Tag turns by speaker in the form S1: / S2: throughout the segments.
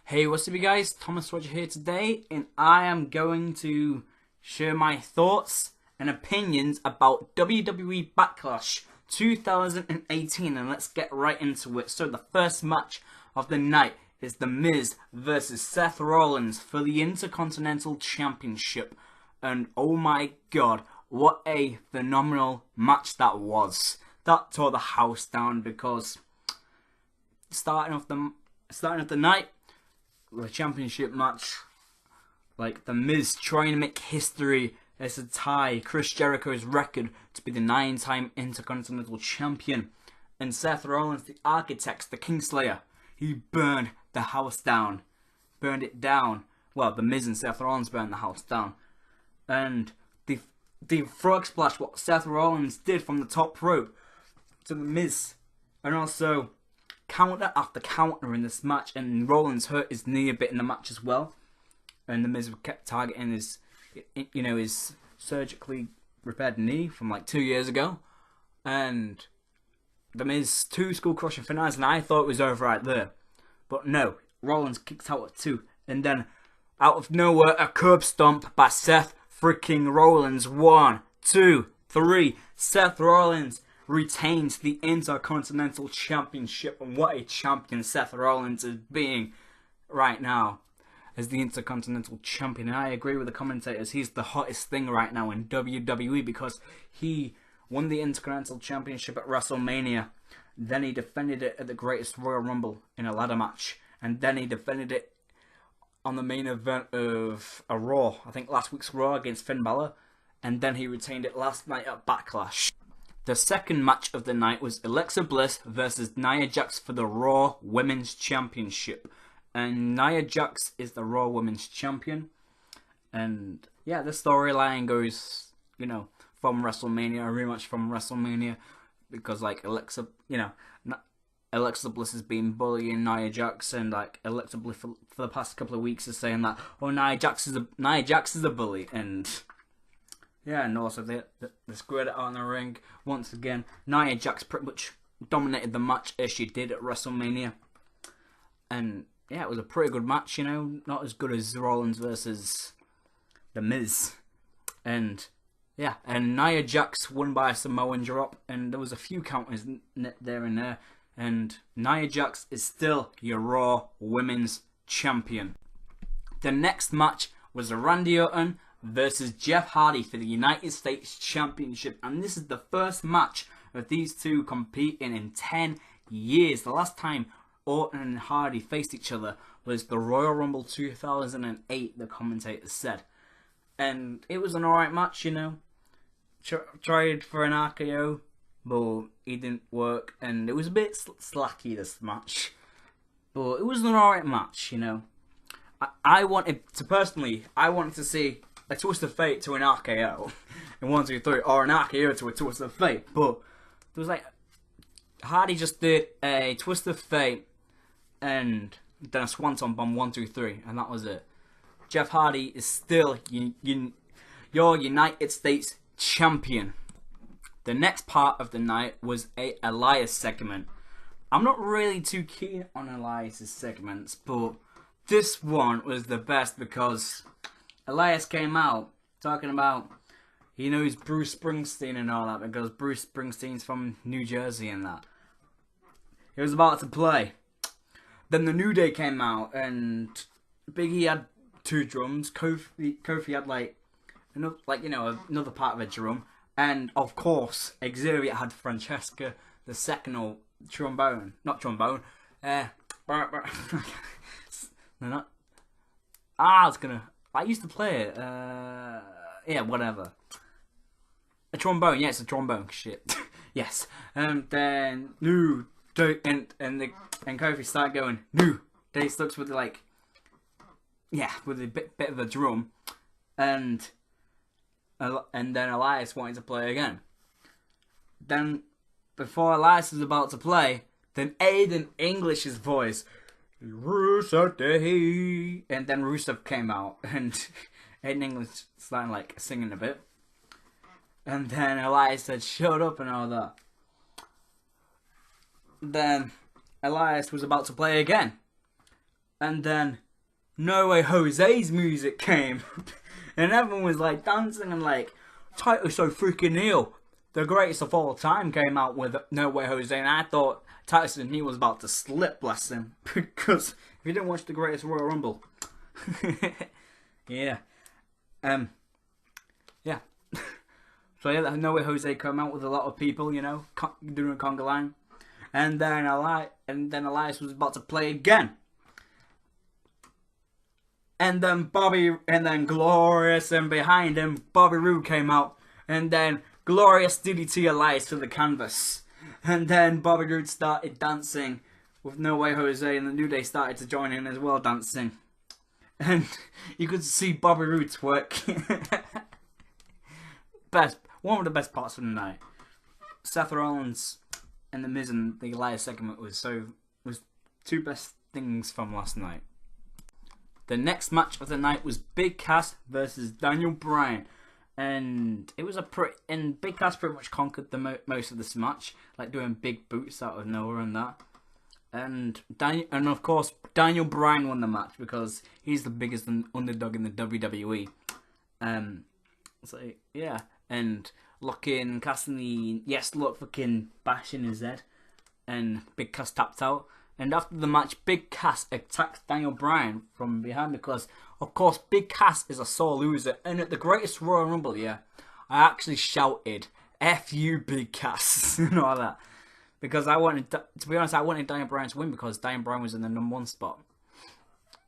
S1: Hey, what's up you guys? tomtherodger here today, and I am going to share my thoughts and opinions about WWE Backlash 2018, and let's get right into it. So the first match of the night is The Miz versus Seth Rollins for the Intercontinental Championship, and oh my god, what a phenomenal match that was. That tore the house down because starting off the night, the championship match, like The Miz trying to make history as to tie Chris Jericho's record to be the 9-time Intercontinental Champion, and Seth Rollins, the architect, the Kingslayer, he burned the house down, burned it down. Well, The Miz and Seth Rollins burned the house down, and the frog splash what Seth Rollins did from the top rope to The Miz, and also counter after counter in this match, and Rollins hurt his knee a bit in the match as well, and The Miz kept targeting his surgically repaired knee from like 2 years ago, and The Miz two skull crushing finales, and I thought it was over right there, but no, Rollins kicked out at 2, and then out of nowhere a curb stomp by Seth freaking Rollins. 1, 2, 3. Seth Rollins retains the Intercontinental Championship, and what a champion Seth Rollins is being right now as the Intercontinental Champion. And I agree with the commentators, he's the hottest thing right now in WWE because he won the Intercontinental Championship at WrestleMania, then he defended it at the Greatest Royal Rumble in a ladder match, and then he defended it on the main event of a Raw, I think last week's Raw against Finn Balor, and then he retained it last night at Backlash. The second match of the night was Alexa Bliss versus Nia Jax for the Raw Women's Championship. And Nia Jax is the Raw Women's Champion. And yeah, the storyline goes, from WrestleMania, a rematch from WrestleMania. Because like Alexa Bliss has been bullying Nia Jax, and like Alexa Bliss for the past couple of weeks is saying that, oh, Nia Jax is a bully, and yeah, and also they squared it out in the ring once again. Nia Jax pretty much dominated the match as she did at WrestleMania, and yeah, it was a pretty good match, not as good as Rollins versus The Miz, and yeah, and Nia Jax won by a Samoan drop, and there was a few counters there and there, and Nia Jax is still your Raw Women's Champion. The next match was Randy Orton versus Jeff Hardy for the United States Championship, and this is the first match of these two competing in 10 years. The last time Orton and Hardy faced each other was the Royal Rumble 2008, the commentators said, and it was an alright match, tried for an RKO, but it didn't work, and it was a bit slacky, this match, but it was an alright match. I wanted to see a twist of fate to an RKO in 1, 2, 3, or an RKO to a twist of fate, but there was like Hardy just did a twist of fate and then a swanton bomb 1, 2, 3, and that was it. Jeff Hardy is still your United States Champion. The next part of the night was a Elias segment. I'm not really too keen on Elias's segments, but this one was the best because Elias came out talking about he knows Bruce Springsteen and all that because Bruce Springsteen's from New Jersey and that. He was about to play. Then the New Day came out and Big E had 2 drums. Kofi had another part of a drum. And of course, Xavier had Francesca the second, or trombone. Not trombone. I used to play it. Yeah, whatever. A trombone. Yeah, it's a trombone. Shit. Yes. Then New Day and Kofi started going New Day starts with with a bit of a drum, and then Elias wanted to play again. Then before Elias was about to play, then Aiden English's voice, Rusev Day, and then Rusev came out, and Aiden English started singing a bit, and then Elias said shut up and all that. Then Elias was about to play again, And then No Way Jose's music came. And everyone was like dancing and like, Titus so freaking Neil, the greatest of all time, came out with No Way Jose. And I thought Titus and Neil was about to slip, bless him. Because if you didn't watch the greatest Royal Rumble. Yeah. Yeah. So yeah, No Way Jose came out with a lot of people, you know, doing a conga line. And then Elias was about to play again. And then Glorious, and behind him, Bobby Roode came out. And then Glorious DDT Elias to the canvas. And then Bobby Roode started dancing with No Way Jose, and the New Day started to join in as well, dancing. And you could see Bobby Roode twerk. One of the best parts of the night. Seth Rollins and The Miz and the Elias segment was two best things from last night. The next match of the night was Big Cass versus Daniel Bryan, and it was Big Cass pretty much conquered the most of this match, like doing big boots out of nowhere and that. And of course Daniel Bryan won the match because he's the biggest underdog in the WWE. So yeah, and Cass in the yes look fucking bashing his head, and Big Cass tapped out. And after the match, Big Cass attacked Daniel Bryan from behind because, of course, Big Cass is a sore loser. And at the greatest Royal Rumble, yeah, I actually shouted, F you, Big Cass, and all that. Because I wanted Daniel Bryan to win because Daniel Bryan was in the #1 spot.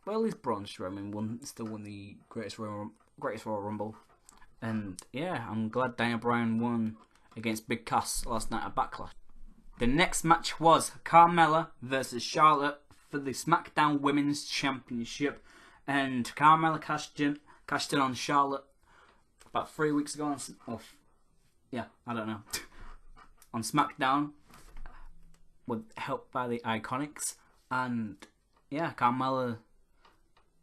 S1: Well, at least Braun Strowman still won the greatest Royal Rumble. And yeah, I'm glad Daniel Bryan won against Big Cass last night at Backlash. The next match was Carmella versus Charlotte for the SmackDown Women's Championship. And Carmella cashed in on Charlotte about 3 weeks ago. On SmackDown, with help by the Iconics. And yeah, Carmella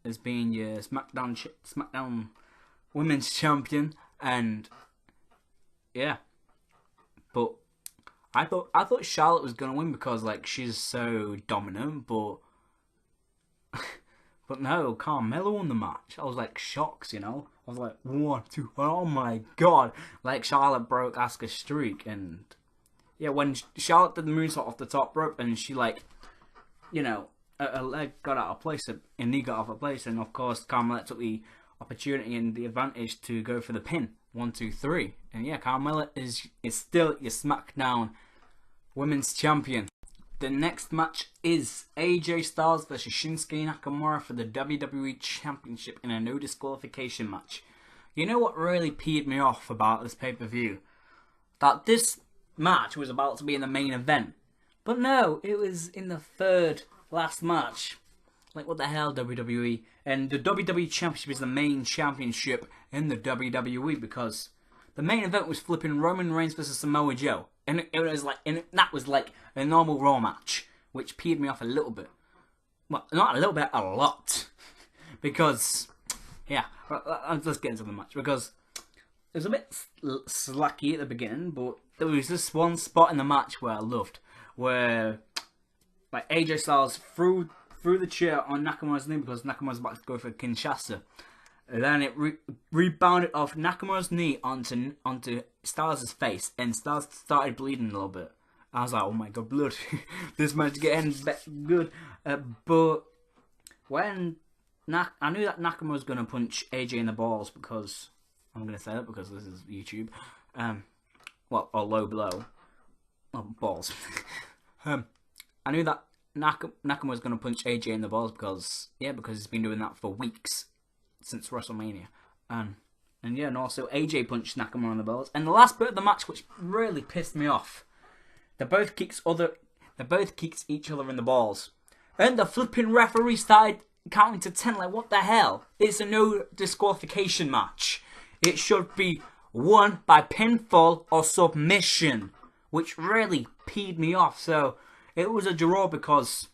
S1: is being your SmackDown Women's Champion. And yeah, but I thought Charlotte was gonna win because like she's so dominant, but no, Carmella won the match. I was like shocked, you know. I was like 1, 2, oh my god! Like Charlotte broke Asuka's streak, and yeah, when Charlotte did the moonsault off the top rope, and she like, you know, her leg got out of place, and knee got out of place, and of course Carmella took the opportunity and the advantage to go for the pin. 1, 2, 3. And yeah, Carmella is still your SmackDown Women's Champion. The next match is AJ Styles versus Shinsuke Nakamura for the WWE Championship in a no disqualification match. You know what really peed me off about this pay-per-view? That this match was about to be in the main event. But no, it was in the third last match. Like, what the hell, WWE? And the WWE Championship is the main championship in the WWE because the main event was flipping Roman Reigns versus Samoa Joe. And that was like a normal Raw match, which peed me off a little bit. Well, not a little bit, a lot. Because, yeah, let's get into the match. Because it was a bit slacky at the beginning, but there was this one spot in the match where I loved, where like AJ Styles threw the chair on Nakamura's knee because Nakamura's about to go for Kinshasa. And then it rebounded off Nakamura's knee onto Styles' face, and Styles started bleeding a little bit. I was like, oh my god, blood. This match is getting good. But when I knew that Nakamura was going to punch AJ in the balls because, I'm going to say that because this is YouTube. Or low blow. Oh, balls. I knew that Nakamura was going to punch AJ in the balls because he's been doing that for weeks since WrestleMania, and also AJ punched Nakamura in the balls. And the last bit of the match, which really pissed me off, they both kicked each other in the balls, and the flipping referee started counting to 10. Like, what the hell? It's a no disqualification match. It should be won by pinfall or submission, which really peed me off. So it was a draw because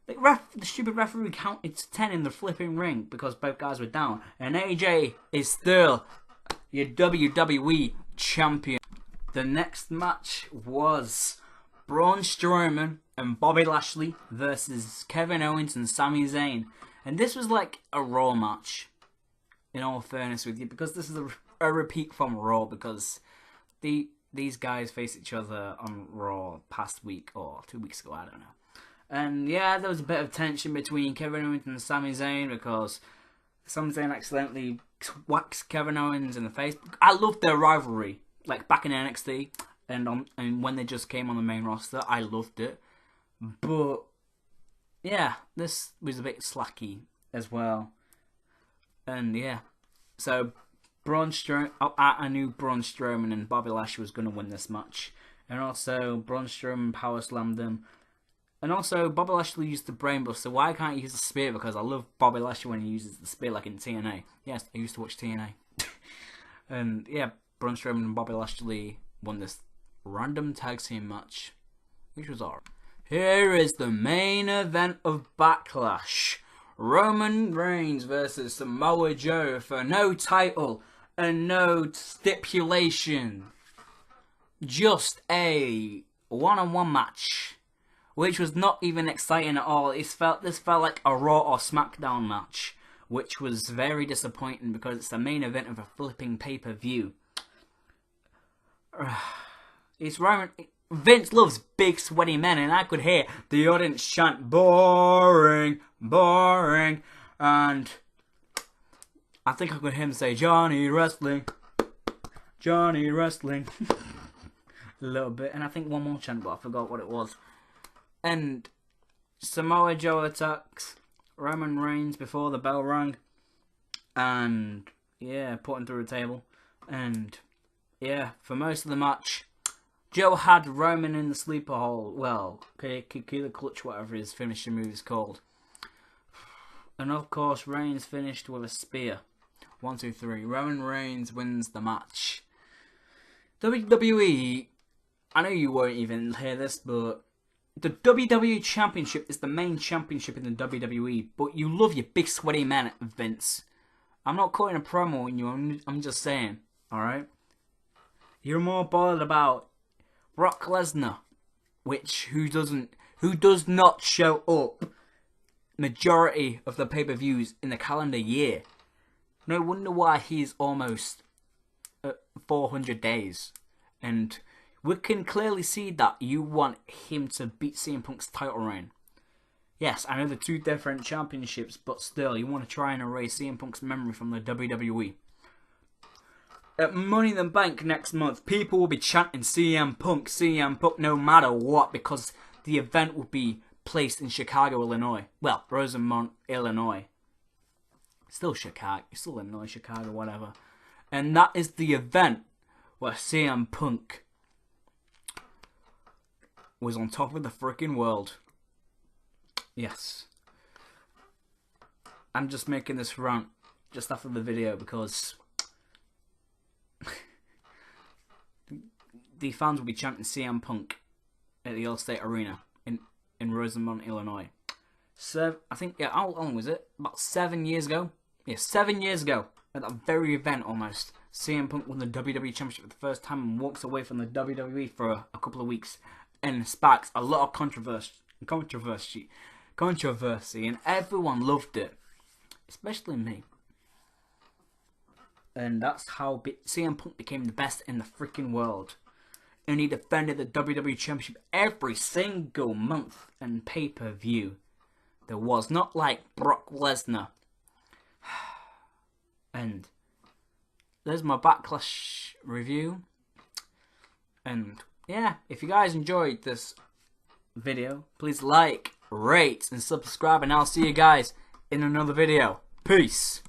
S1: the stupid referee counted to 10 in the flipping ring because both guys were down. And AJ is still your WWE champion. The next match was Braun Strowman and Bobby Lashley versus Kevin Owens and Sami Zayn. And this was like a Raw match, in all fairness with you, because this is a repeat from Raw, because these guys face each other on Raw past week or 2 weeks ago, I don't know. And yeah, there was a bit of tension between Kevin Owens and Sami Zayn because Sami Zayn accidentally whacks Kevin Owens in the face. I loved their rivalry, like back in NXT and when they just came on the main roster. I loved it, but yeah, this was a bit slacky as well. And yeah, so I knew Braun Strowman and Bobby Lashley was going to win this match, and also Braun Strowman power slammed them. And also, Bobby Lashley used the brainbuster. Why can't he use the spear? Because I love Bobby Lashley when he uses the spear, like in TNA. Yes, I used to watch TNA. And yeah, Braun Strowman and Bobby Lashley won this random tag team match, which was alright. Here is the main event of Backlash. Roman Reigns versus Samoa Joe for no title and no stipulation. Just a one-on-one match, which was not even exciting at all. This felt like a Raw or SmackDown match, which was very disappointing because it's the main event of a flipping pay-per-view. It's Roman. Vince loves big sweaty men, and I could hear the audience chant "boring, boring," and I think I could hear him say "Johnny Wrestling, Johnny Wrestling," a little bit, and I think one more chant, but I forgot what it was. And Samoa Joe attacks Roman Reigns before the bell rang, and yeah, put him through a table. And yeah, for most of the match, Joe had Roman in the sleeper hold. Well, Killer Clutch, whatever his finishing move is called. And of course, Reigns finished with a spear. 1, 2, 3. Roman Reigns wins the match. WWE, I know you won't even hear this, but the WWE Championship is the main championship in the WWE, but you love your big sweaty man, Vince. I'm not cutting a promo on you, I'm just saying, alright? You're more bothered about Brock Lesnar, who does not show up majority of the pay-per-views in the calendar year. No wonder why he's almost 400 days. And we can clearly see that you want him to beat CM Punk's title reign. Yes, I know they're two different championships, but still, you want to try and erase CM Punk's memory from the WWE. At Money in the Bank next month, people will be chanting CM Punk, no matter what, because the event will be placed in Chicago, Illinois. Well, Rosemont, Illinois. Still Chicago, still Illinois, Chicago, whatever. And that is the event where CM Punk was on top of the freaking world. Yes. I'm just making this rant just after the video because the fans will be chanting CM Punk at the Allstate Arena in Rosemont, Illinois. So, I think, yeah, how long was it? About 7 years ago? Yeah, 7 years ago. At that very event, almost. CM Punk won the WWE Championship for the first time and walks away from the WWE for a couple of weeks. And sparks a lot of controversy, and everyone loved it. Especially me. And that's how CM Punk became the best in the freaking world. And he defended the WWE Championship every single month and pay-per-view. There was not like Brock Lesnar. And there's my Backlash review. And yeah, if you guys enjoyed this video, please like, rate, and subscribe. And I'll see you guys in another video. Peace.